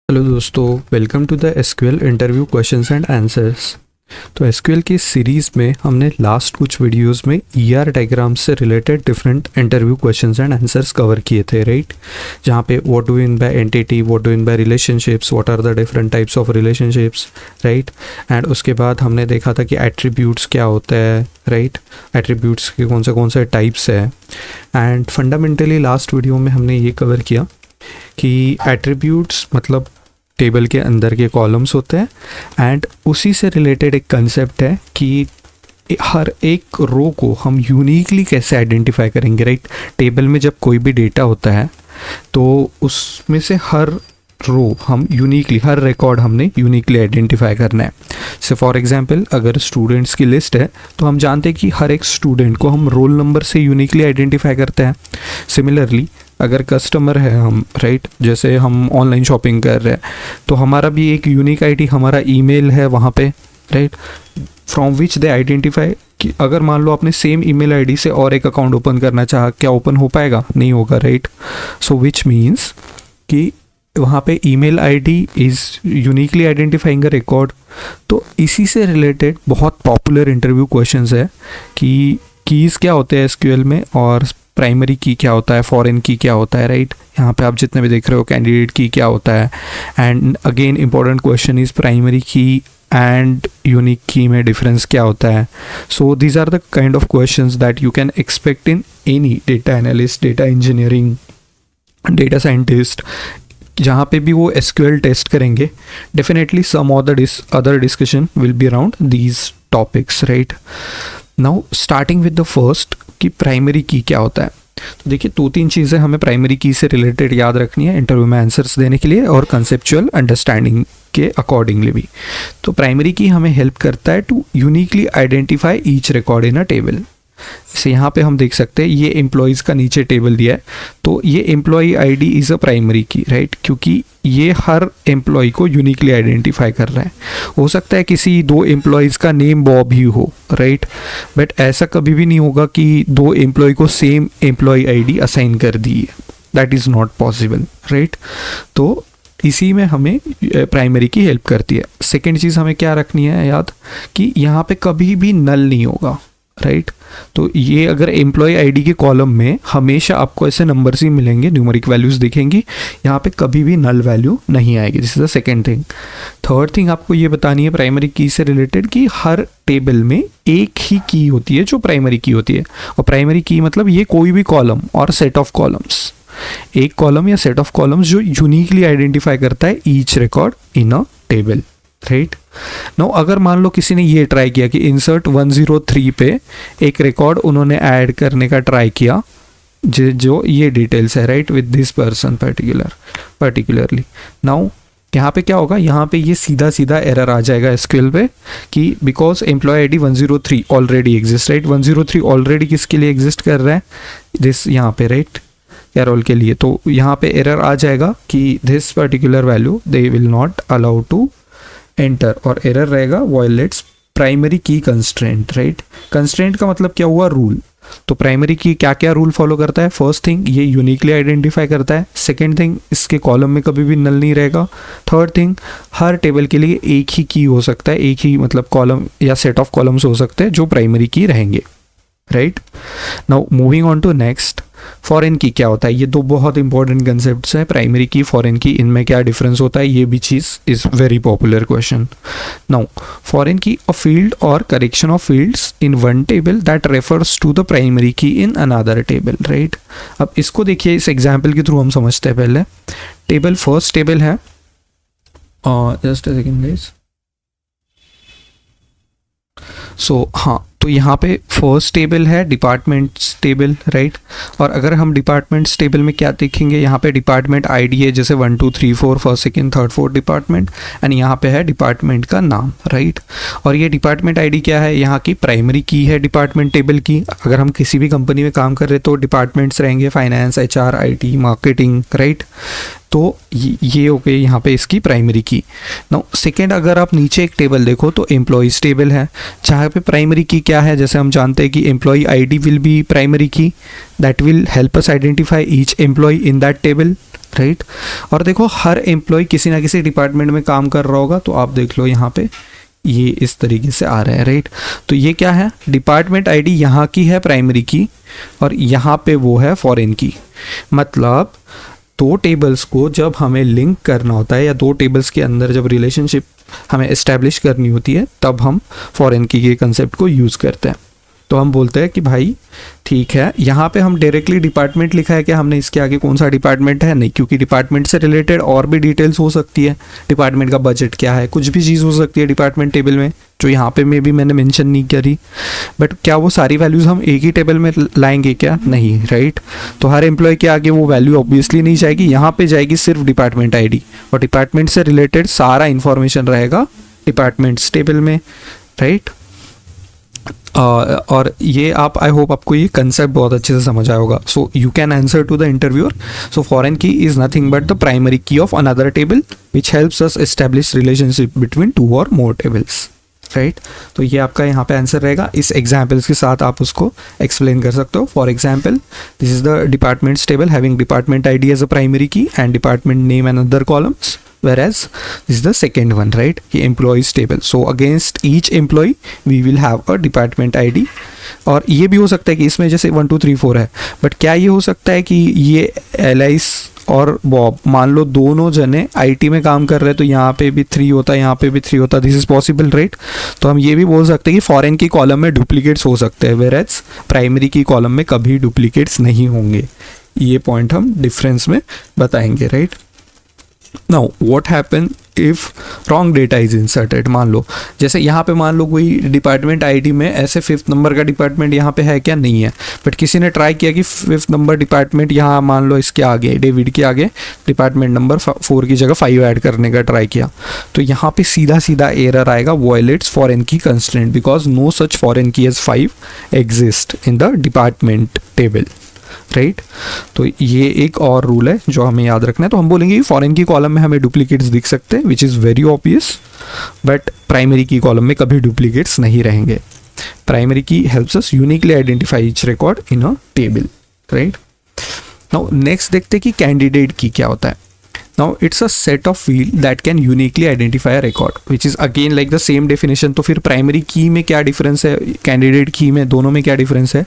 Hello दोस्तों, welcome to the SQL interview questions and answers. तो SQL की series में हमने लास्ट कुछ वीडियोस में ईआर डायग्राम्स से related different interview questions and answers cover किए थे, राइट। जहाँ पे what do in by entity, what do in by relationships, what are the different types of relationships, right. And उसके बाद हमने देखा था कि एट्रीब्यूट्स क्या होता है, राइट। एट्रीब्यूट्स के कौन से टाइप्स है। एंड फंडामेंटली लास्ट वीडियो में हमने ये कवर किया कि एट्रीब्यूट्स मतलब टेबल के अंदर के कॉलम्स होते हैं। एंड उसी से रिलेटेड एक कंसेप्ट है कि हर एक रो को हम यूनिकली कैसे आइडेंटिफाई करेंगे, राइट। टेबल में जब कोई भी डेटा होता है तो उसमें से हर रो हम यूनिकली, हर रिकॉर्ड हमने यूनिकली आइडेंटिफाई करना है। से फॉर एग्जांपल अगर स्टूडेंट्स की लिस्ट है तो हम जानते हैं कि हर एक स्टूडेंट को हम रोल नंबर से यूनिकली आइडेंटिफाई करते हैं। सिमिलरली अगर कस्टमर है हम, राइट, जैसे हम ऑनलाइन शॉपिंग कर रहे हैं तो हमारा भी एक यूनिक आईडी, हमारा ईमेल है वहाँ पे, right, from which they identify कि अगर मान लो आपने सेम ईमेल आईडी से और एक अकाउंट ओपन करना चाहा, क्या ओपन हो पाएगा? नहीं होगा, राइट। सो विच मीन्स कि वहाँ पे email ID is uniquely identifying a record. तो इसी से रिलेटेड बहुत पॉपुलर इंटरव्यू क्वेश्चंस है कि कीज़ क्या होते हैं एसक्यूएल में, और प्राइमरी की क्या होता है, फॉरेन की क्या होता है, राइट। यहाँ पे आप जितने भी देख रहे हो कैंडिडेट की क्या होता है। And again important question is primary key and unique key में डिफरेंस क्या होता है। So these are the kind of questions that you can expect in any data analyst, data engineering, data scientist, जहाँ पे भी वो एसक्यूएल टेस्ट करेंगे। Definitely some other discussion will be around these topics, right. Now starting with the first कि primary key क्या होता है। तो देखिए 2-3 चीज़ें हमें प्राइमरी की से रिलेटेड याद रखनी है इंटरव्यू में आंसर्स देने के लिए और कंसेप्चुअल अंडरस्टैंडिंग के अकॉर्डिंगली भी। तो प्राइमरी की हमें हेल्प करता है to uniquely identify each record in a table. जैसे यहाँ पे हम देख सकते हैं ये एम्प्लॉयज़ का नीचे टेबल दिया है, तो ये employee ID is a primary key, right, क्योंकि ये हर एम्प्लॉय को यूनिकली आइडेंटिफाई कर रहा है। हो सकता है किसी 2 एम्प्लॉयज़ का नेम बॉब ही हो, राइट, बट ऐसा कभी भी नहीं होगा कि 2 एम्प्लॉय को सेम एम्प्लॉय आईडी असाइन कर दी है। That is not possible, right. तो इसी में हमें प्राइमरी की हेल्प करती है। सेकेंड चीज़ हमें क्या रखनी है याद कि यहाँ पे कभी भी नल नहीं होगा, राइट। तो ये अगर एम्प्लॉय आईडी के कॉलम में हमेशा आपको ऐसे नंबर्स ही मिलेंगे, न्यूमेरिक वैल्यूज़ दिखेंगी, यहाँ पे कभी भी नल वैल्यू नहीं आएगी। This is the second thing. Third thing आपको ये बतानी है प्राइमरी की से रिलेटेड कि हर टेबल में एक ही की होती है जो प्राइमरी की होती है। और प्राइमरी की मतलब ये कोई भी कॉलम और सेट ऑफ कॉलम्स, एक कॉलम या सेट ऑफ कॉलम्स जो यूनिकली आइडेंटिफाई करता है each record in a table, right. No अगर मान लो किसी ने ये ट्राई किया कि इंसर्ट 103 पे एक रिकॉर्ड उन्होंने ऐड करने का ट्राई किया, जो ये डिटेल्स है, right, with this person particularly. Now यहाँ पे क्या होगा, यहाँ पे ये सीधा सीधा एरर आ जाएगा एसक्यूएल पे कि because employee ID 103 already exist, right. 103 already किसके लिए एग्जिस्ट कर रहा है, दिस यहाँ पे, राइट, कैरोल के लिए। तो यहाँ पे एरर आ जाएगा कि this particular value they will not allow to enter, और एरर रहेगा violates primary key constraint, right. Constraint का मतलब क्या हुआ, रूल। तो प्राइमरी की क्या क्या रूल फॉलो करता है? फर्स्ट थिंग ये यूनिकली आइडेंटिफाई करता है। सेकंड थिंग इसके कॉलम में कभी भी नल नहीं रहेगा। थर्ड थिंग हर टेबल के लिए एक ही की हो सकता है, एक ही मतलब कॉलम या सेट ऑफ कॉलम्स हो सकते हैं जो प्राइमरी की रहेंगे, right. Now moving on to next, foreign key क्या होता है। ये 2 बहुत इंपॉर्टेंट कंसेप्ट्स हैं, प्राइमरी की, फॉरेन की, इनमें क्या डिफरेंस होता है, ये भी चीज़ is very popular question. Now foreign key a field और correction of fields in one table that refers to the primary key in another table, right. अब इसको देखिए, इस एग्जाम्पल के थ्रू हम समझते हैं। पहले टेबल, फर्स्ट टेबल है, जस्ट अ सेकेंड गाइस। सो हाँ, तो यहाँ पे फर्स्ट टेबल है डिपार्टमेंट्स टेबल, राइट। और अगर हम डिपार्टमेंट्स टेबल में क्या देखेंगे, यहाँ पे डिपार्टमेंट आईडी है, जैसे 1 2 3 4 first second third fourth department, and यहाँ पे है डिपार्टमेंट का नाम, राइट। और ये डिपार्टमेंट आईडी क्या है, यहाँ की प्राइमरी की है डिपार्टमेंट टेबल की। अगर हम किसी भी कंपनी में काम कर रहे तो डिपार्टमेंट्स रहेंगे, finance, HR, IT, marketing, right. तो ये हो गई यहाँ पे इसकी प्राइमरी की। नाउ सेकेंड, अगर आप नीचे एक टेबल देखो तो एम्प्लॉयज़ टेबल है, जहाँ पे प्राइमरी की क्या है, जैसे हम जानते हैं कि employee ID will be primary key, that will help us identify each employee in that table, right. और देखो हर एम्प्लॉय किसी ना किसी डिपार्टमेंट में काम कर रहा होगा, तो आप देख लो यहाँ पे ये इस तरीके से आ रहा है, राइट। तो ये क्या है, डिपार्टमेंट आईडी यहाँ की है प्राइमरी की, और यहाँ पे वो है फॉरेन की। मतलब दो टेबल्स को जब हमें लिंक करना होता है, या दो टेबल्स के अंदर जब रिलेशनशिप हमें इस्टेब्लिश करनी होती है, तब हम फॉरेन की के कंसेप्ट को यूज़ करते हैं। तो हम बोलते हैं कि भाई ठीक है, यहाँ पे हम डायरेक्टली डिपार्टमेंट लिखा है, क्या हमने इसके आगे कौन सा डिपार्टमेंट है, नहीं, क्योंकि डिपार्टमेंट से रिलेटेड और भी डिटेल्स हो सकती है, डिपार्टमेंट का बजट क्या है, कुछ भी चीज़ हो सकती है डिपार्टमेंट टेबल में, जो यहाँ पे में भी मैंने मेंशन नहीं करी। बट क्या वो सारी वैल्यूज़ हम एक ही टेबल में लाएंगे क्या, नहीं, राइट। तो हर एम्प्लॉय के आगे वो वैल्यू ऑब्वियसली नहीं जाएगी, यहाँ पे जाएगी सिर्फ डिपार्टमेंट आईडी, और डिपार्टमेंट से रिलेटेड सारा इन्फॉर्मेशन रहेगा डिपार्टमेंट्स टेबल में, राइट। और ये आप, आई होप आपको ये कंसेप्ट बहुत अच्छे से समझ आया होगा। So you can answer to the interviewer, so foreign key is nothing but the primary key of another table which helps us establish relationship between two और मोर टेबल्स, राइट। तो ये आपका यहाँ पे आंसर रहेगा। इस एग्जाम्पल्स के साथ आप उसको एक्सप्लेन कर सकते हो। For example, this is the departments table having department ID as a primary key and department name and other columns, whereas this is the second one, right, कि employees table, so against each employee we will have a department ID। और ये भी हो सकता है कि इसमें जैसे 1 2 3 4 है, बट क्या ये हो सकता है कि ये एलाइस और बॉब, मान लो दोनों जने आईटी में काम कर रहे हैं, तो यहाँ पे भी 3 होता, यहाँ पे भी 3 होता, दिस इज पॉसिबल, राइट। तो हम ये भी बोल सकते हैं कि फॉरेन की कॉलम में डुप्लीकेट्स हो सकते हैं, वेयरएज प्राइमरी की कॉलम में कभी डुप्लीकेट्स नहीं होंगे। ये पॉइंट हम डिफरेंस में बताएंगे, right. Now what happen if wrong data is inserted? मान लो जैसे यहाँ पे मान लो कोई डिपार्टमेंट आईडी में ऐसे 5th नंबर का डिपार्टमेंट यहाँ पे है क्या, नहीं है, बट किसी ने ट्राई किया कि 5th नंबर डिपार्टमेंट यहाँ मान लो इसके आगे, डेविड के आगे डिपार्टमेंट नंबर 4 की जगह 5 ऐड करने का ट्राई किया, तो यहाँ पे सीधा सीधा एरर आएगा, violates foreign key constraint because no such foreign key as 5 exist in the department table, right. तो ये एक और रूल है जो हमें याद रखना है। तो हम बोलेंगे कि फॉरेन की कॉलम में हमें डुप्लीकेट्स दिख सकते हैं, which is very obvious, but primary की कॉलम में कभी डुप्लीकेट्स नहीं रहेंगे। प्राइमरी की helps us uniquely identify each record in a table, right. Now next देखते हैं कि कैंडिडेट की क्या होता है। Now it's a set of field that can uniquely identify a record, which is again like the same definition। तो फिर primary key में क्या डिफरेंस है, कैंडिडेट की में, दोनों में क्या डिफरेंस है।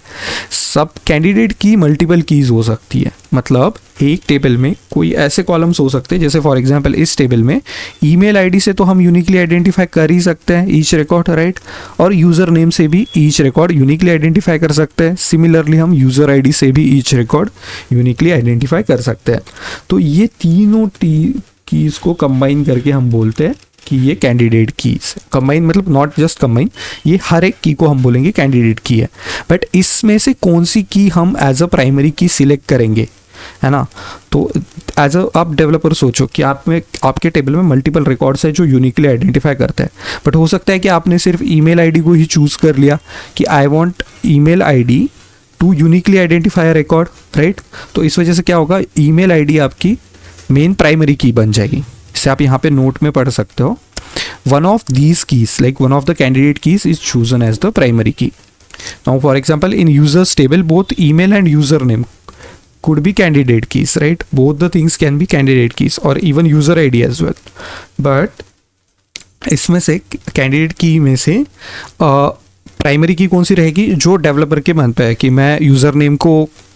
सब कैंडिडेट की मल्टीपल कीज हो सकती है, मतलब एक टेबल में कोई ऐसे कॉलम्स हो सकते हैं, जैसे फॉर एग्जांपल इस टेबल में ईमेल आईडी से तो हम यूनिकली आइडेंटिफाई कर ही सकते हैं ईच रिकॉर्ड, राइट, और यूज़र नेम से भी ईच रिकॉर्ड यूनिकली आइडेंटिफाई कर सकते हैं। सिमिलरली हम यूज़र आईडी से भी ईच रिकॉर्ड यूनिकली आइडेंटिफाई कर सकते हैं। तो ये तीनों कीज़ को कंबाइन करके हम बोलते हैं कि ये कैंडिडेट कीज। कंबाइन मतलब नॉट जस्ट कंबाइन, ये हर एक की को हम बोलेंगे कैंडिडेट की है, बट इसमें से कौन सी की हम एज अ प्राइमरी की सिलेक्ट करेंगे, है ना। तो एज अ आप डेवलपर सोचो कि आप में आपके टेबल में मल्टीपल रिकॉर्ड्स है जो यूनिकली आइडेंटिफाई करते हैं, बट हो सकता है कि आपने सिर्फ ईमेल आईडी को ही चूज़ कर लिया कि I want email ID to uniquely identify a record, right. तो इस वजह से क्या होगा, ईमेल आईडी आपकी मेन प्राइमरी की बन जाएगी। इसे आप यहाँ पे नोट में पढ़ सकते हो। One of these keys, like one of the candidate keys is chosen as the primary key. Now for example in users table both email and user name could be candidate keys, right? Both the things can be candidate keys or even user ID as well. But इसमें से candidate की में से primary की कौन सी रहेगी, जो developer के मन पे है कि मैं यूज़र नेम को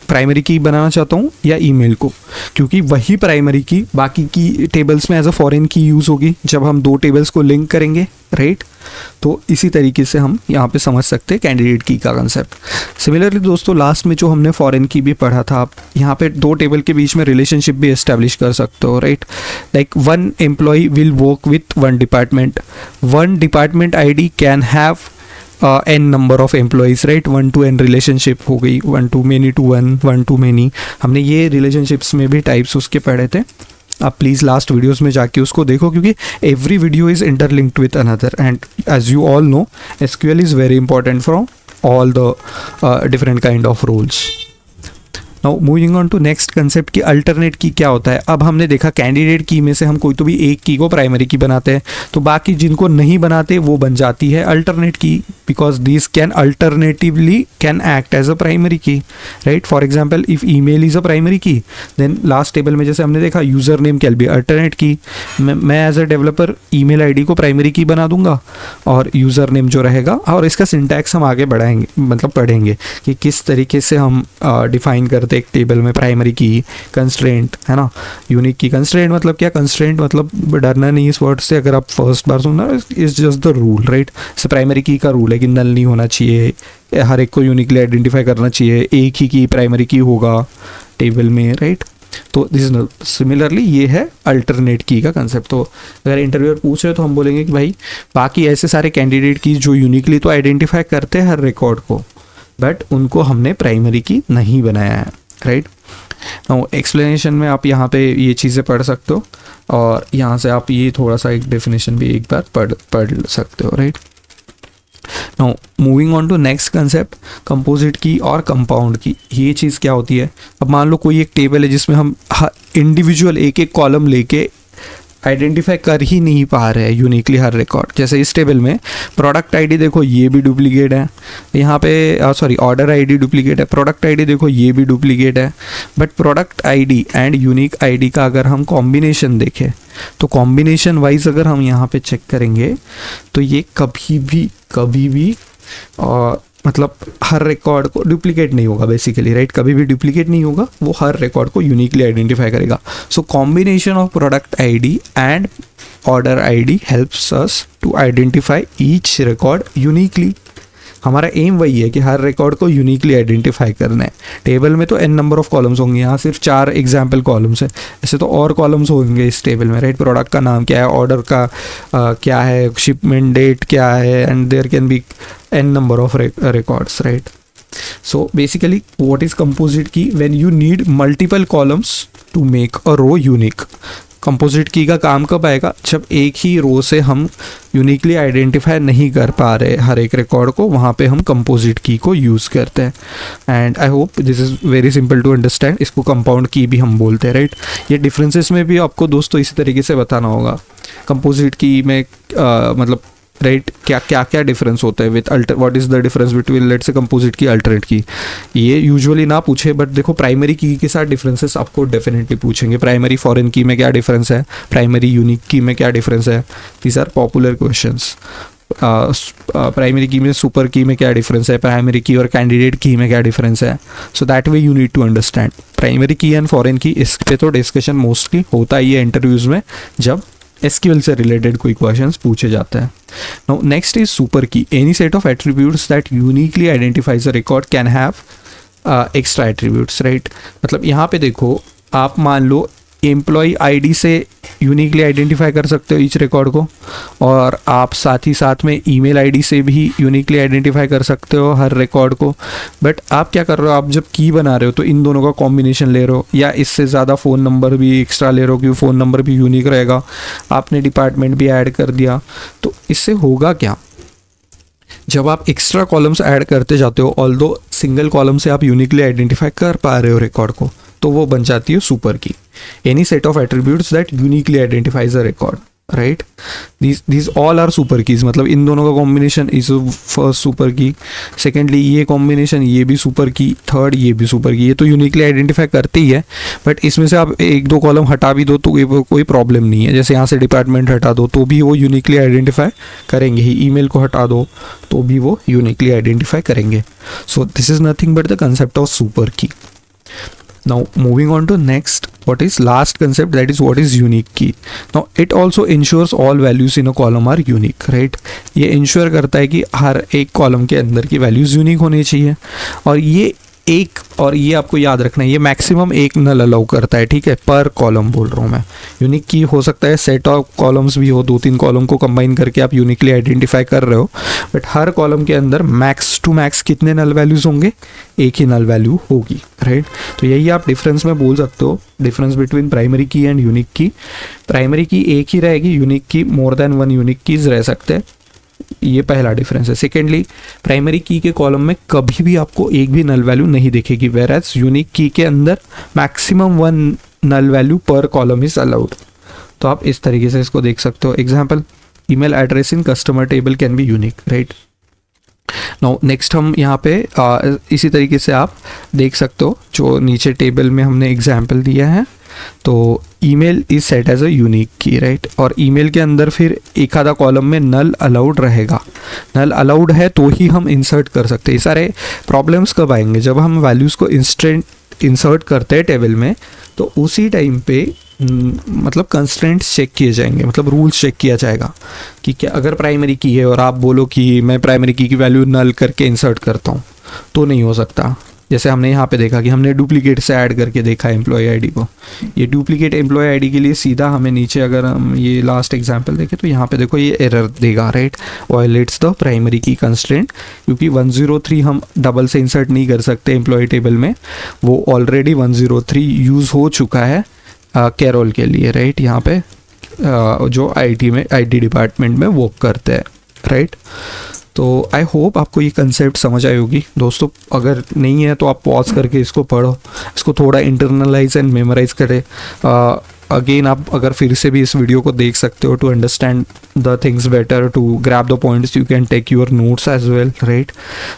प्राइमरी की बनाना चाहता हूँ या ईमेल को, क्योंकि वही प्राइमरी की बाकी की टेबल्स में एज अ फॉरेन की यूज़ होगी जब हम दो टेबल्स को लिंक करेंगे, राइट। तो इसी तरीके से हम यहाँ पे समझ सकते हैं कैंडिडेट की का कंसेप्ट। सिमिलरली दोस्तों लास्ट में जो हमने फॉरेन की भी पढ़ा था, आप यहाँ पे दो टेबल के बीच में रिलेशनशिप भी एस्टेब्लिश कर सकते हो, right. Like one employee will work with one department ID can have n number of employees, right. 1 to n relationship हो गई, 1 to many to 1 to many। हमने ये रिलेशनशिप्स में भी टाइप्स उसके पढ़े थे। आप प्लीज़ लास्ट वीडियोस में जाके उसको देखो, क्योंकि every video is interlinked with another and as you all know SQL is very important from all the different kind of roles. Now moving on to next concept कि alternate key क्या होता है। अब हमने देखा कैंडिडेट की में से हम कोई तो भी एक की को प्राइमरी की बनाते हैं, तो बाकी जिनको नहीं बनाते वो बन जाती है alternate key, because this can alternatively can act as a primary key, right. For example if email is a primary key, then last table में जैसे हमने देखा user name can be alternate key. मैं as a developer email ID को primary key बना दूंगा और user name जो रहेगा, और इसका सिंटैक्स हम आगे बढ़ाएंगे, मतलब पढ़ेंगे कि किस तरीके से हम डिफाइन करते एक टेबल में प्राइमरी की, कंस्ट्रेंट, है ना। यूनिक की कंस्ट्रेंट मतलब क्या, कंस्ट्रेंट मतलब डरना नहीं इस वर्ड से, अगर आप फर्स्ट बार सुनना, is just the rule, right. जैसे प्राइमरी की का रूल है कि नल नहीं होना चाहिए, हर एक को यूनिकली आइडेंटिफाई करना चाहिए, एक ही की प्राइमरी की होगा टेबल में, राइट। तो दिस इज सिमिलरली ये है अल्टरनेट की का कंसेप्ट। तो अगर इंटरव्यूअर पूछ रहे तो हम बोलेंगे कि भाई बाकी ऐसे सारे कैंडिडेट की जो यूनिकली तो आइडेंटिफाई करते हैं हर रिकॉर्ड को, बट उनको हमने प्राइमरी की नहीं बनाया है, राइट। एक्सप्लेनेशन में आप यहाँ पे ये चीज़ें पढ़ सकते हो, और यहाँ से आप ये थोड़ा सा एक डेफिनेशन भी एक बार पढ़ सकते हो, right. Now moving on to next concept, composite key और कंपाउंड की। ये चीज़ क्या होती है, अब मान लो कोई एक टेबल है जिसमें हम इंडिविजुअल एक एक कॉलम लेके आइडेंटिफाई कर ही नहीं पा रहे हैं यूनिकली हर रिकॉर्ड। जैसे इस टेबल में प्रोडक्ट आईडी देखो ये भी डुप्लीकेट है, यहाँ पे सॉरी ऑर्डर आईडी डुप्लीकेट है, प्रोडक्ट आईडी देखो ये भी डुप्लीकेट है, but product ID and unique ID का अगर हम कॉम्बिनेशन देखें तो कॉम्बिनेशन वाइज अगर हम यहाँ पे चेक करेंगे तो ये कभी भी मतलब हर रिकॉर्ड को डुप्लीकेट नहीं होगा बेसिकली, राइट। कभी भी डुप्लीकेट नहीं होगा, वो हर रिकॉर्ड को यूनिकली आइडेंटिफाई करेगा। So combination of product ID and order ID helps us to identify each record uniquely. हमारा एम वही है कि हर रिकॉर्ड को यूनिकली आइडेंटिफाई करना है। टेबल में तो n नंबर ऑफ कॉलम्स होंगे, यहाँ सिर्फ 4 एग्जाम्पल कॉलम्स हैं, ऐसे तो और कॉलम्स होंगे इस टेबल में, राइट। प्रोडक्ट का नाम क्या है, ऑर्डर का क्या है, शिपमेंट डेट क्या है, and there can be n number of records, right. So basically what is composite key, when you need multiple columns to make a row unique. Composite key का काम कब आएगा, जब एक ही रो से हम यूनिकली आइडेंटिफाई नहीं कर पा रहे हर एक रिकॉर्ड को, वहाँ पे हम कंपोजिट की को यूज़ करते हैं। And I hope this is very simple to understand. इसको कंपाउंड की भी हम बोलते हैं, राइट। ये डिफरेंसेस में भी आपको दोस्तों इसी तरीके से बताना होगा। कंपोजिट की में मतलब राइट क्या डिफरेंस होता है with what is the difference between let's say composite key alternate की। ये यूजुअली ना पूछे, बट देखो प्राइमरी की के साथ डिफरेंसेस आपको डेफिनेटली पूछेंगे। प्राइमरी फॉरेन की में क्या डिफरेंस है, प्राइमरी यूनिक की में क्या डिफरेंस है, these are popular questions. Primary key में सुपर की में क्या डिफरेंस है, प्राइमरी की और कैंडिडेट की में क्या डिफरेंस है। So that way you need to understand primary key and foreign key. इस पे तो डिस्कशन मोस्टली होता ही है इंटरव्यूज़ में जब SQL से रिलेटेड कोई क्वेश्चंस पूछे जाते हैं। Now next is super key. Any set of attributes that uniquely identifies a record can have extra attributes, right. मतलब यहाँ पे देखो, आप मान लो एम्प्लॉय आईडी से यूनिकली आइडेंटिफाई कर सकते हो ईच रिकॉर्ड को, और आप साथ ही साथ में ईमेल आईडी से भी यूनिकली आइडेंटिफाई कर सकते हो हर रिकॉर्ड को। बट आप क्या कर रहे हो, आप जब की बना रहे हो तो इन दोनों का कॉम्बिनेशन ले रहे हो, या इससे ज़्यादा फ़ोन नंबर भी एक्स्ट्रा ले रहे हो क्योंकि फ़ोन नंबर भी यूनिक रहेगा, आपने डिपार्टमेंट भी ऐड कर दिया। तो इससे होगा क्या, जब आप एक्स्ट्रा कॉलम्स ऐड करते जाते हो, ऑल्दो सिंगल कॉलम से आप यूनिकली आइडेंटिफाई कर पा रहे हो रिकॉर्ड को, तो वो बन जाती है super key. Any set of attributes that uniquely identifies a record, right. these all are super keys. मतलब इन दोनों का combination is first super key, secondly ये कॉम्बिनेशन ये भी सुपर की, थर्ड ये भी सुपर की। ये तो यूनिकली आइडेंटिफाई करते ही है, बट इसमें से आप एक दो कॉलम हटा भी दो तो कोई प्रॉब्लम नहीं है। जैसे यहाँ से डिपार्टमेंट हटा दो तो भी वो यूनिकली आइडेंटिफाई करेंगे ही, ईमेल को हटा दो तो भी वो यूनिकली आइडेंटिफाई करेंगे। So this is nothing but the concept of super की। Now moving on to next, what is last concept, that is what is unique key. Now it also ensures all values in a column are unique, right. ये ensure करता है कि हर एक column के अंदर की values unique होनी चाहिए, और ये एक, और ये आपको याद रखना है, ये मैक्सिमम एक नल अलाउ करता है, ठीक है, पर कॉलम बोल रहा हूँ मैं। यूनिक की हो सकता है सेट ऑफ कॉलम्स भी हो, 2-3 कॉलम को कंबाइन करके आप यूनिकली आइडेंटिफाई कर रहे हो, बट हर कॉलम के अंदर मैक्स टू मैक्स कितने नल वैल्यूज़ होंगे, एक ही नल वैल्यू होगी, राइट। तो यही आप डिफरेंस में बोल सकते हो, difference between primary key and unique की। प्राइमरी की एक ही रहेगी, यूनिक की more than one unique keys रह सकते हैं, ये पहला डिफरेंस है। सेकेंडली, प्राइमरी की के कॉलम में कभी भी आपको एक भी नल वैल्यू नहीं दिखेगी, वेयर एज यूनिक की के अंदर मैक्सिमम 1 नल वैल्यू पर कॉलम इज अलाउड। तो आप इस तरीके से इसको देख सकते हो। Example, email address in customer table can be unique, right. Now next हम यहाँ पे इसी तरीके से आप देख सकते हो, जो नीचे टेबल में हमने एग्जाम्पल दिया है, तो email is set as a unique key, right. और ईमेल के अंदर फिर एक आधा कॉलम में नल अलाउड रहेगा, नल अलाउड है तो ही हम इंसर्ट कर सकते हैं। ये सारे प्रॉब्लम्स कब आएंगे, जब हम वैल्यूज़ को इंसर्ट करते हैं टेबल में, तो उसी टाइम पे मतलब कंस्ट्रेंट्स चेक किए जाएंगे, मतलब रूल्स चेक किया जाएगा कि क्या अगर प्राइमरी की है और आप बोलो कि मैं प्राइमरी की वैल्यू नल करके इंसर्ट करता हूँ, तो नहीं हो सकता। जैसे हमने यहाँ पे देखा कि हमने डुप्लीकेट से ऐड करके देखा है एम्प्लॉय आईडी को। ये डुप्लीकेट एम्प्लॉय आईडी के लिए सीधा हमें नीचे अगर हम ये लास्ट एग्जांपल देखें तो यहाँ पे देखो ये एरर देगा, right, violets the primary key constraint, क्योंकि 103 हम डबल से इंसर्ट नहीं कर सकते एम्प्लॉय टेबल में, वो ऑलरेडी 103 यूज़ हो चुका है कैरोल के लिए, राइट, यहाँ पे जो आईटी डिपार्टमेंट में वर्क करते हैं, राइट। तो आई होप आपको ये कंसेप्ट समझ आई होगी दोस्तों। अगर नहीं है तो आप पॉज करके इसको पढ़ो, इसको थोड़ा इंटरनलाइज एंड मेमोराइज करें। अगेन आप अगर फिर से भी इस वीडियो को देख सकते हो to understand the things better, to grab the points, you can take your notes as well, right.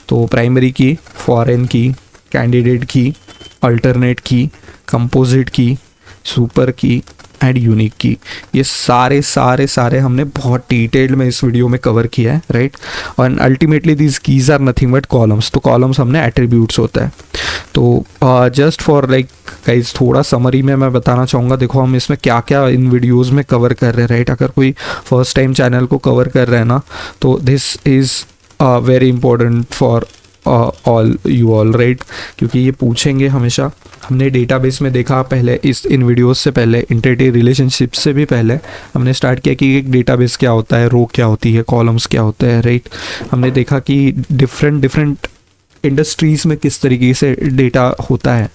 तो primary key, foreign key, candidate key, alternate key, composite key, super key and unique key, ये सारे हमने बहुत detailed में इस video में cover किया है, राइट। और ultimately these keys are nothing but columns. तो कॉलम्स हमने एट्रीब्यूट्स होता है। तो जस्ट फॉर लाइक गाइज थोड़ा समरी में मैं बताना चाहूँगा, देखो हम इसमें क्या क्या इन वीडियोज़ में कवर कर रहे हैं, राइट। अगर कोई फर्स्ट टाइम चैनल को कवर कर रहे हैं ना, तो this is very important for all you all, right, क्योंकि ये पूछेंगे हमेशा। हमने डेटाबेस में देखा पहले, इन वीडियोस से पहले, एंटिटी रिलेशनशिप से भी पहले हमने स्टार्ट किया कि एक डेटाबेस क्या होता है, रो क्या होती है, कॉलम्स क्या होते हैं, राइट। हमने देखा कि डिफरेंट इंडस्ट्रीज़ में किस तरीके से डेटा होता है,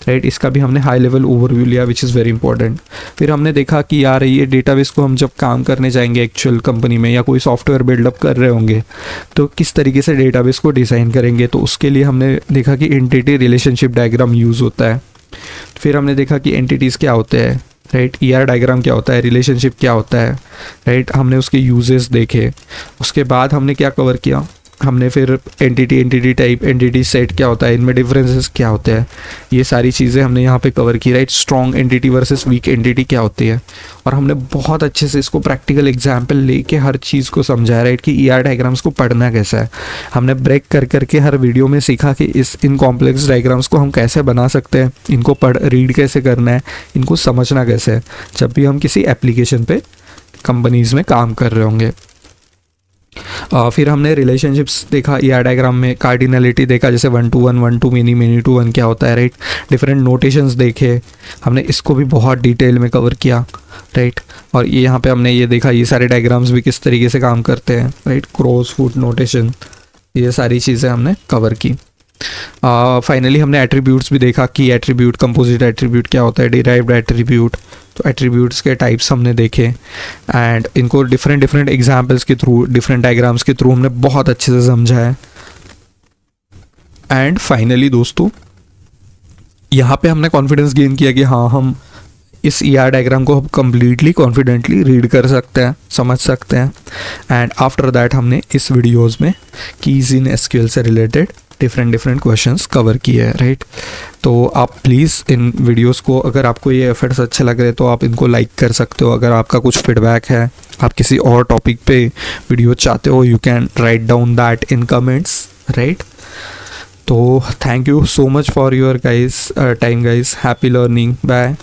राइट। इसका भी हमने हाई लेवल ओवरव्यू लिया, विच इज़ वेरी इंपॉर्टेंट। फिर हमने देखा कि यार ये डेटाबेस को हम जब काम करने जाएंगे एक्चुअल कंपनी में या कोई सॉफ्टवेयर बिल्डअप कर रहे होंगे, तो किस तरीके से डेटाबेस को डिज़ाइन करेंगे, तो उसके लिए हमने देखा कि एंटिटी रिलेशनशिप डायग्राम यूज़ होता है। फिर हमने देखा कि एंटिटीज़ क्या होते हैं, राइट, ईआर डायग्राम क्या होता है, रिलेशनशिप क्या होता है, राइट। हमने उसके यूजेस देखे। उसके बाद हमने क्या कवर किया, हमने फिर एंटिटी टाइप, एंटिटी सेट क्या होता है, इनमें डिफरेंसेस क्या होते हैं, ये सारी चीज़ें हमने यहाँ पे कवर की, right. Strong entity versus weak entity क्या होती है, और हमने बहुत अच्छे से इसको प्रैक्टिकल एग्जाम्पल लेके हर चीज़ को समझाया, राइट, कि ईआर डायग्राम्स को पढ़ना कैसा है। हमने ब्रेक करके हर वीडियो में सीखा कि इन कॉम्प्लेक्स डायग्राम्स को हम कैसे बना सकते हैं, इनको रीड कैसे करना है, इनको समझना कैसे है, जब भी हम किसी एप्लीकेशन पे कंपनीज़ में काम कर रहे होंगे। फिर हमने रिलेशनशिप्स देखा ईआर डायग्राम में, कार्डिनलिटी देखा, जैसे 1 to 1, 1 to many, many to 1 क्या होता है, राइट। डिफरेंट नोटेशंस देखे हमने, इसको भी बहुत डिटेल में कवर किया, राइट। और ये यहाँ पे हमने ये देखा ये सारे डायग्राम्स भी किस तरीके से काम करते हैं, राइट। क्रॉस फुट नोटेशन, ये सारी चीज़ें हमने कवर की। फाइनली हमने एट्रीब्यूट्स भी देखा कि एट्रीब्यूट, कंपोजिट एट्रीब्यूट क्या होता है, डिराइव्ड एट्रीब्यूट। तो एट्रीब्यूट्स के टाइप्स हमने देखे एंड इनको डिफरेंट एग्जाम्पल्स के थ्रू, डिफरेंट डायग्राम्स के थ्रू हमने बहुत अच्छे से समझा है। एंड फाइनली दोस्तों यहाँ पे हमने कॉन्फिडेंस गेन किया कि हाँ, हम इस ईआर डायग्राम को हम कम्प्लीटली कॉन्फिडेंटली रीड कर सकते हैं, समझ सकते हैं। एंड आफ्टर दैट हमने इस वीडियोज़ में कीज़ इन एसक्यूएल से रिलेटेड डिफरेंट क्वेश्चंस कवर किए हैं, राइट। तो आप प्लीज़ इन वीडियोस को, अगर आपको ये एफर्ट्स अच्छे लग रहे हैं तो आप इनको लाइक कर सकते हो। अगर आपका कुछ फीडबैक है, आप किसी और टॉपिक पे वीडियो चाहते हो, you can write down that in comments, right. तो thank you so much for your guys time guys, happy learning, bye.